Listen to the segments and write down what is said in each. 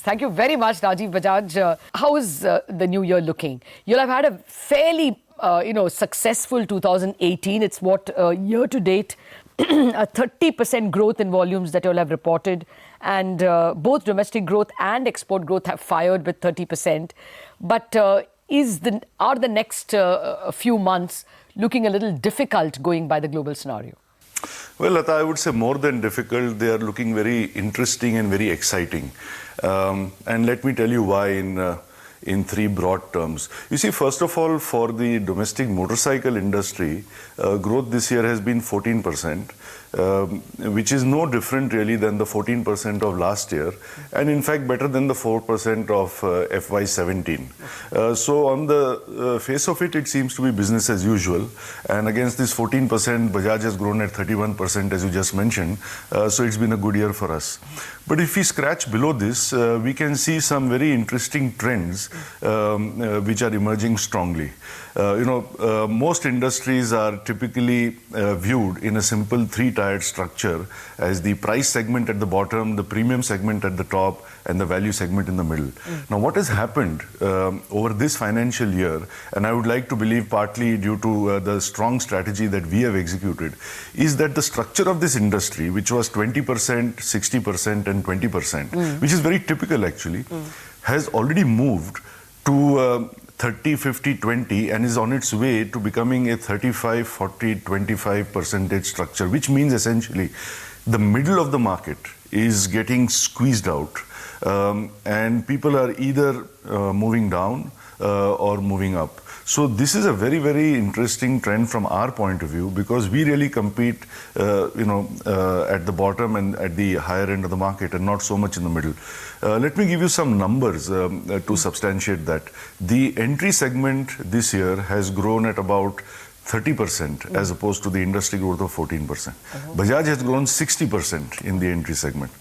Thank you very much, Rajiv Bajaj. How is the new year looking? You'll have had a fairly, successful 2018. It's what year to date, a 30% growth in volumes that you'll have reported, and both domestic growth and export growth have fired with 30%. But are the next few months looking a little difficult going by the global scenario? Well, Lata, I would say more than difficult, they are looking very interesting and very exciting. And let me tell you why in three broad terms. You see, first of all, for the domestic motorcycle industry, growth this year has been 14%, which is no different really than the 14% of last year, and in fact better than the 4% of FY17. So on the face of it, it seems to be business as usual, and against this 14%, Bajaj has grown at 31%, as you just mentioned, so it's been a good year for us. But if we scratch below this, we can see some very interesting trends which are emerging strongly. Most industries are typically viewed in a simple three-tiered structure as the price segment at the bottom, the premium segment at the top, and the value segment in the middle. Now, what has happened over this financial year, and I would like to believe partly due to the strong strategy that we have executed, is that the structure of this industry, which was 20%, 60%, and 20%, which is very typical actually, has already moved to 30, 50, 20 and is on its way to becoming a 35, 40, 25% structure, which means essentially the middle of the market is getting squeezed out and people are either moving down or moving up. So this is a very, very interesting trend from our point of view because we really compete, at the bottom and at the higher end of the market and not so much in the middle. Let me give you some numbers to substantiate that. The entry segment this year has grown at about 30% as opposed to the industry growth of 14%. Bajaj has grown 60% in the entry segment.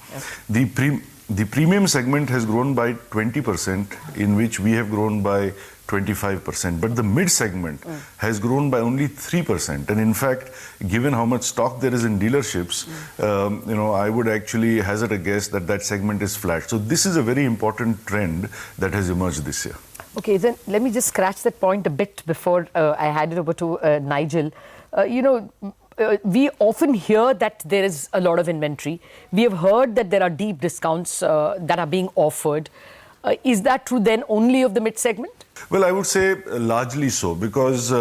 The premium segment has grown by 20%, in which we have grown by 25%, but the mid segment has grown by only 3%. And in fact, given how much stock there is in dealerships, I would actually hazard a guess that that segment is flat. So this is a very important trend that has emerged this year. Okay, then let me just scratch that point a bit before I hand it over to Nigel. We often hear that there is a lot of inventory. We have heard that there are deep discounts that are being offered. Is that true then only of the mid segment? Well, I would say largely so, because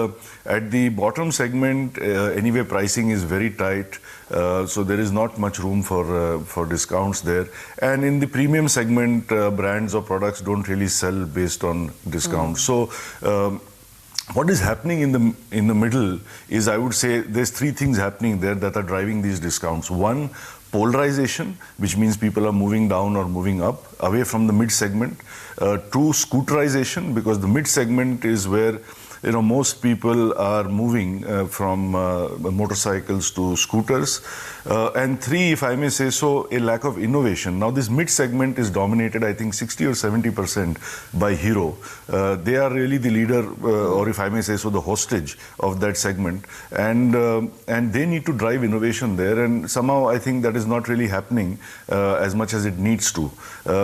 at the bottom segment, anyway, pricing is very tight. So there is not much room for discounts there. And in the premium segment, brands or products don't really sell based on discounts. So what is happening in the middle is, I would say, there's three things happening there that are driving these discounts. One, polarization, which means people are moving down or moving up away from the mid segment. Two, scooterization, because the mid segment is where most people are moving from motorcycles to scooters. And three, if I may say so, a lack of innovation. Now, this mid segment is dominated, I think, 60 or 70% by Hero. They are really the leader, or if I may say so, the hostage of that segment. And they need to drive innovation there. And somehow, I think that is not really happening as much as it needs to.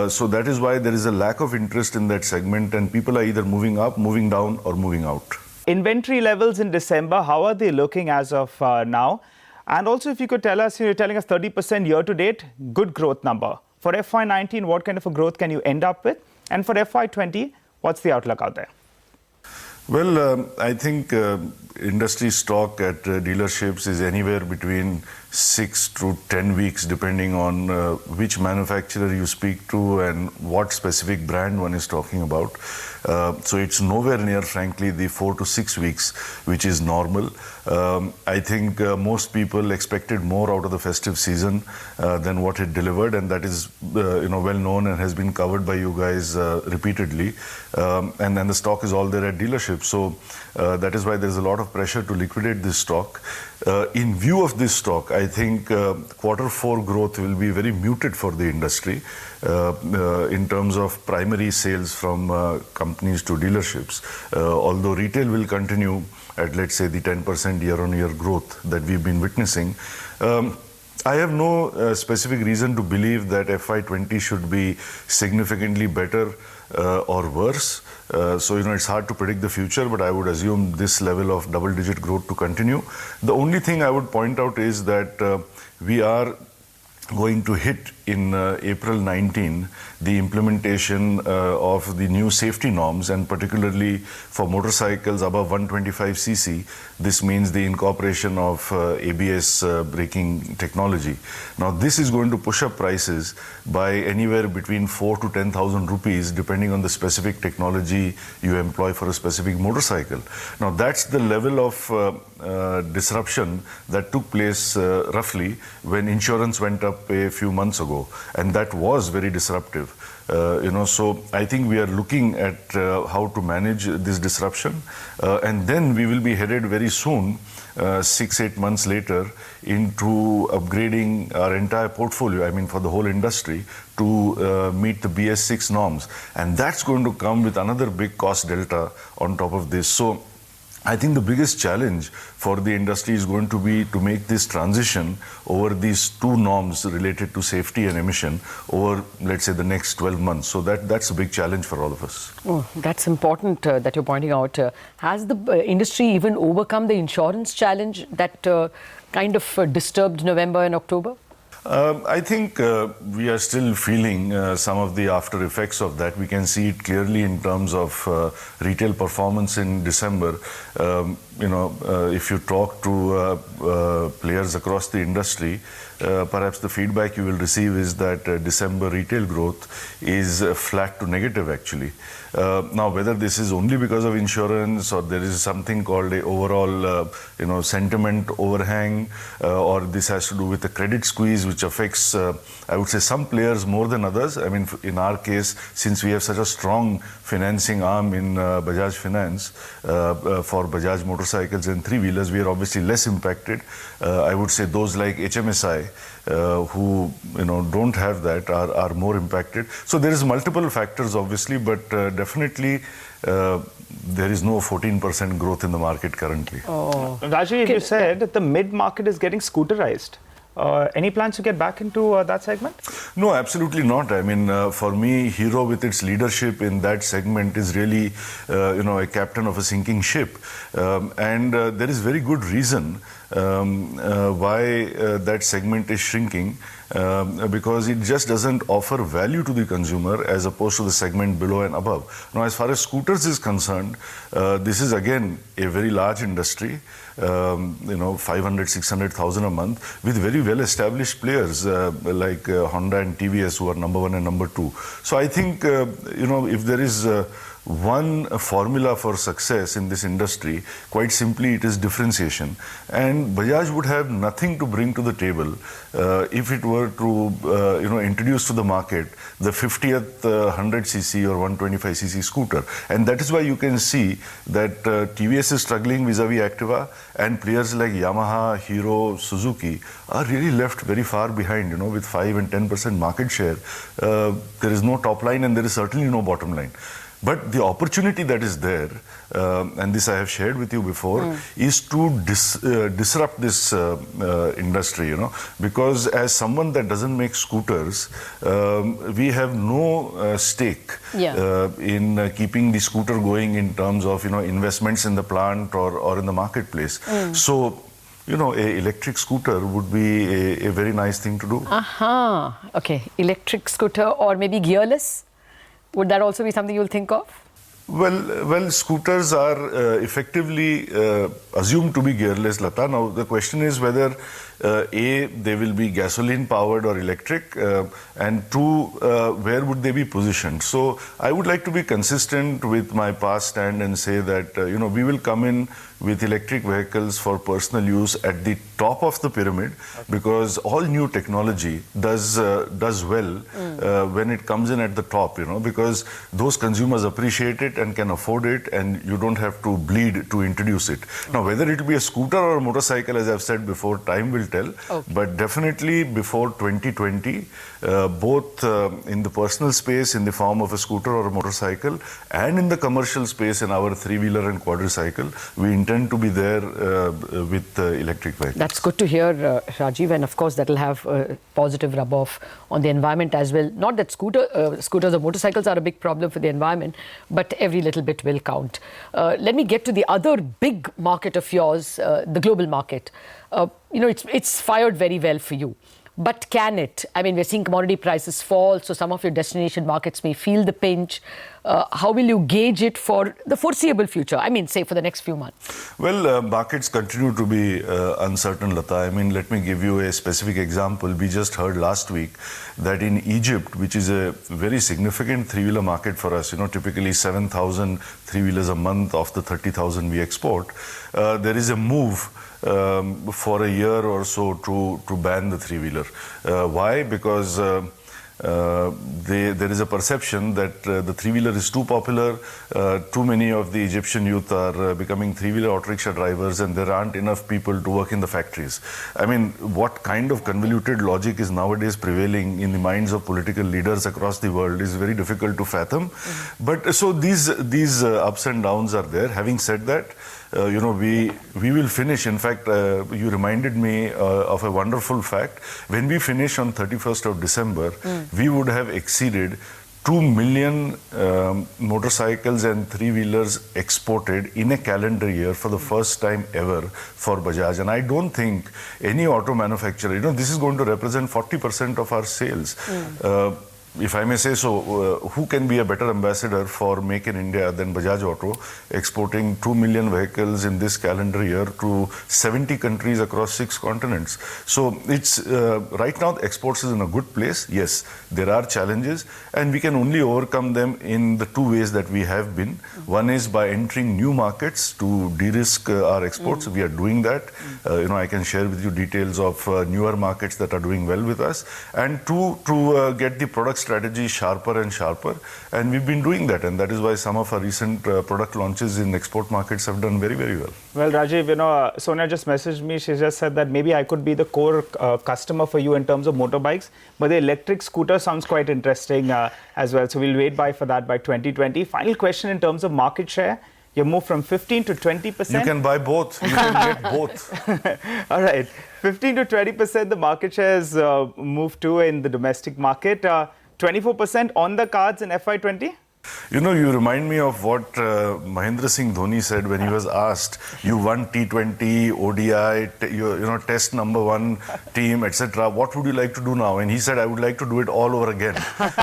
So that is why there is a lack of interest in that segment, and people are either moving up, moving down, or moving out. Inventory levels in December, how are they looking as of now? And also, if you could tell us, you're telling us 30% year to date, good growth number. For FY19, what kind of a growth can you end up with? And for FY20, what's the outlook out there? Well, I think industry stock at dealerships is anywhere between 6 to 10 weeks, depending on which manufacturer you speak to and what specific brand one is talking about. So it's nowhere near, frankly, the 4 to 6 weeks, which is normal. I think most people expected more out of the festive season than what it delivered, and that is well known and has been covered by you guys repeatedly. And then the stock is all there at dealerships. So that is why there's a lot of pressure to liquidate this stock. In view of this stock, I think Q4 growth will be very muted for the industry in terms of primary sales from companies to dealerships. Although retail will continue at, let's say, the 10% year-on-year growth that we've been witnessing. I have no specific reason to believe that FY20 should be significantly better or worse. So, it's hard to predict the future, but I would assume this level of double-digit growth to continue. The only thing I would point out is that we are going to hit in April 19 the implementation of the new safety norms, and particularly for motorcycles above 125cc, this means the incorporation of ABS braking technology. Now, this is going to push up prices by anywhere between 4,000 to 10,000 rupees, depending on the specific technology you employ for a specific motorcycle. Now, that's the level of disruption that took place roughly when insurance went up a few months ago, and that was very disruptive. So I think we are looking at how to manage this disruption, and then we will be headed very soon, 6-8 months later, into upgrading our entire portfolio, for the whole industry, to meet the BS6 norms. And that's going to come with another big cost delta on top of this. So I think the biggest challenge for the industry is going to be to make this transition over these two norms related to safety and emission over, let's say, the next 12 months. So that's a big challenge for all of us. Oh, that's important that you're pointing out. Has the industry even overcome the insurance challenge that kind of disturbed November and October? I think we are still feeling some of the after effects of that. We can see it clearly in terms of retail performance in December. If you talk to players across the industry, perhaps the feedback you will receive is that December retail growth is flat to negative, actually. Now, whether this is only because of insurance or there is something called a overall, sentiment overhang, or this has to do with the credit squeeze, which affects, I would say, some players more than others. In our case, since we have such a strong financing arm in Bajaj Finance for Bajaj motorcycles and three-wheelers, we are obviously less impacted. I would say those like HMSI, who don't have that, are more impacted. So there is multiple factors, obviously, but definitely there is no 14% growth in the market currently. Oh. Rajiv, you said that the mid-market is getting scooterized. Any plans to get back into that segment? No, absolutely not. For me, Hero with its leadership in that segment is really, a captain of a sinking ship. And there is very good reason why that segment is shrinking, because it just doesn't offer value to the consumer as opposed to the segment below and above. Now, as far as scooters is concerned, this is again a very large industry, 500, 600,000 a month, with very well-established players like Honda and TVS, who are number one and number two. So I think, if there is one formula for success in this industry, quite simply, it is differentiation. And Bajaj would have nothing to bring to the table if it were to, introduce to the market the 50th 100cc or 125cc scooter. And that is why you can see that TVS is struggling vis-a-vis Activa, and players like Yamaha, Hero, Suzuki are really left very far behind, with 5 and 10% market share. There is no top line and there is certainly no bottom line. But the opportunity that is there, and this I have shared with you before, is to disrupt this industry, because as someone that doesn't make scooters, we have no stake in keeping the scooter going in terms of, investments in the plant or in the marketplace. So, an electric scooter would be a very nice thing to do. Okay, electric scooter or maybe gearless? Would that also be something you'll think of? Well, scooters are effectively assumed to be gearless, Lata. Now, the question is whether A, they will be gasoline powered or electric, and two, where would they be positioned? So I would like to be consistent with my past stand and say that, we will come in with electric vehicles for personal use at the top of the pyramid, because all new technology does well when it comes in at the top, because those consumers appreciate it and can afford it, and you don't have to bleed to introduce it. Now, whether it will be a scooter or a motorcycle, as I've said before, time will tell. Okay. But definitely before 2020, both in the personal space in the form of a scooter or a motorcycle and in the commercial space in our three-wheeler and quadricycle, we intend to be there with electric vehicles. That's good to hear, Rajiv, and of course that will have a positive rub-off on the environment as well. Not that scooters or motorcycles are a big problem for the environment, but every little bit will count. Let me get to the other big market of yours, the global market. It's fired very well for you. But can it? I mean, we're seeing commodity prices fall, so some of your destination markets may feel the pinch. How will you gauge it for the foreseeable future? I mean, say for the next few months. Well, markets continue to be uncertain, Lata. I mean, let me give you a specific example. We just heard last week that in Egypt, which is a very significant three-wheeler market for us, typically 7,000 three-wheelers a month of the 30,000 we export, there is a move for a year or so to ban the three-wheeler. Why? Because there is a perception that the three-wheeler is too popular. Too many of the Egyptian youth are becoming three-wheeler auto rickshaw drivers, and there aren't enough people to work in the factories. I mean, what kind of convoluted logic is nowadays prevailing in the minds of political leaders across the world is very difficult to fathom. But so these ups and downs are there. Having said that, we will finish. In fact, you reminded me of a wonderful fact. When we finish on 31st of December, we would have exceeded 2 million motorcycles and three-wheelers exported in a calendar year for the first time ever for Bajaj. And I don't think any auto manufacturer, this is going to represent 40% of our sales. If I may say so, who can be a better ambassador for Make in India than Bajaj Auto, exporting 2 million vehicles in this calendar year to 70 countries across 6 continents. So it's right now the exports is in a good place. Yes, there are challenges, and we can only overcome them in the 2 ways that we have been. One is by entering new markets to de-risk our exports. We are doing that. I can share with you details of newer markets that are doing well with us. And 2, to get the product strategy sharper and sharper, and we've been doing that, and that is why some of our recent product launches in export markets have done very, very well. Well, Rajiv, Sonia just messaged me. She just said that maybe I could be the core customer for you in terms of motorbikes, but the electric scooter sounds quite interesting as well. So we'll wait for that by 2020. Final question in terms of market share. You moved from 15 to 20%. You can buy both. You can get both. All right. 15 to 20% the market share has moved to in the domestic market. 24% on the cards in FY20? You remind me of what Mahendra Singh Dhoni said when he was asked, you won T20, ODI, test #1 team, etc. What would you like to do now? And he said, I would like to do it all over again.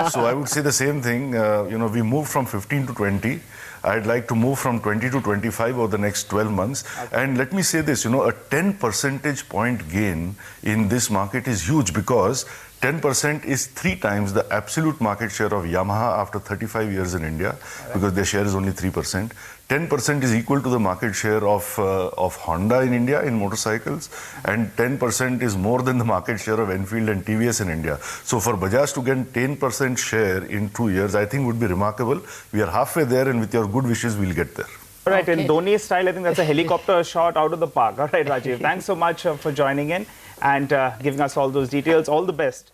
So I would say the same thing. We moved from 15 to 20. I'd like to move from 20 to 25 over the next 12 months. Okay. And let me say this, a 10 percentage point gain in this market is huge, because 10% is 3 times the absolute market share of Yamaha after 35 years in India, because their share is only 3%. 10% is equal to the market share of Honda in India in motorcycles, and 10% is more than the market share of Enfield and TVS in India. So for Bajaj to get 10% share in 2 years, I think would be remarkable. We are halfway there, and with your good wishes, we'll get there. All right, in Dhoni's style, I think that's a helicopter shot out of the park. All right, Rajiv, thanks so much for joining in and giving us all those details. All the best.